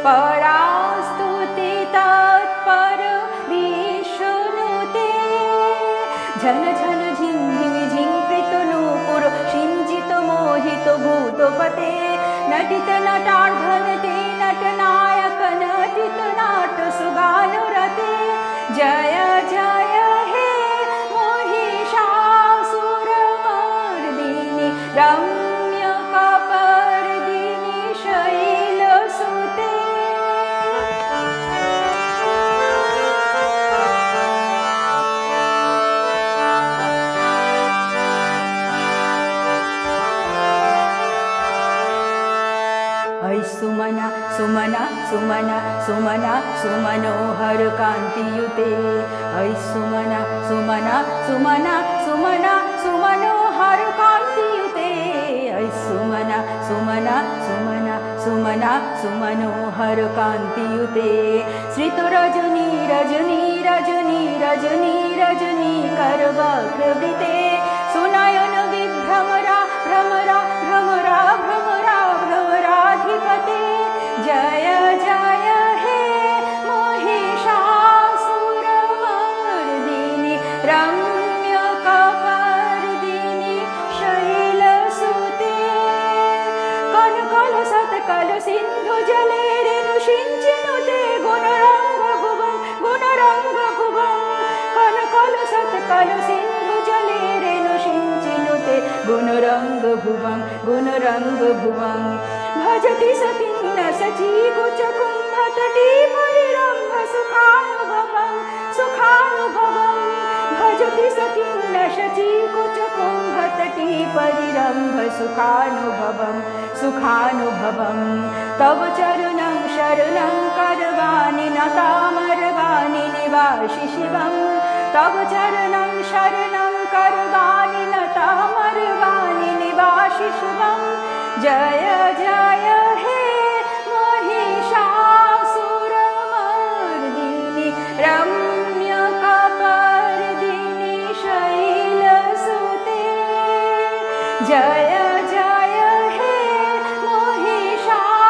परास्तुति तत्पर विष्णुते झन झन झिंझिमि झिंकृत नूपुर सिंचित मोहित भूतपते नटित नटार्धनते नटनायक नटित नाट सुगानुरते जय जय हे महिषासुरमर्दिनि रम्यकपर्दिनि शैलसुते ऐ सुमना सुमना सुमना सुमना सुमनोहर कांतियुते ऐ सुमना सुमना सुमना सुमना सुमनोहर कांतियुते ऐ सुमना सुमना सुमना सुमना सुमनोहर कांतियुते श्रित रजनी रजनी रजनी रजनी रजनी करवकृते सुनयन विभ्रमरा भ्रमरा भ्रमरा भ्रमरा भ्रमराधिपते जय जय हे महिषासुरमर्दिनि रम्यकपर्दिनि शैलसुते कनकलसत्कल सिन्धु जले रेणुषिञ्चिनुते गुणरङ्गभुवं गुणरङ्गभुवं कनकलसत्कल सिन्धु जले रेणुषिञ्चिनुते गुणरङ्गभुवं गुणरङ्गभुवं भजति सखिन्न सचीकुचकुम्भतटी परिरम्भ सुखानुभवं सुखानुभवं भजति सखिन्न सचीकुचकुम्भतटी परिरम्भ सुखानुभवं सुखानुभवं तव चरणं शरणं करवाणि नतामरवाणि निवासि शिवं तव चरणं शरणं करवाणि नतामरवाणि निवासि शिवं जय जय हे महिषासुरमर्दिनि रम्यकपर्दिनि शैलसुते जय जय हे महिषासुरमर्दिनि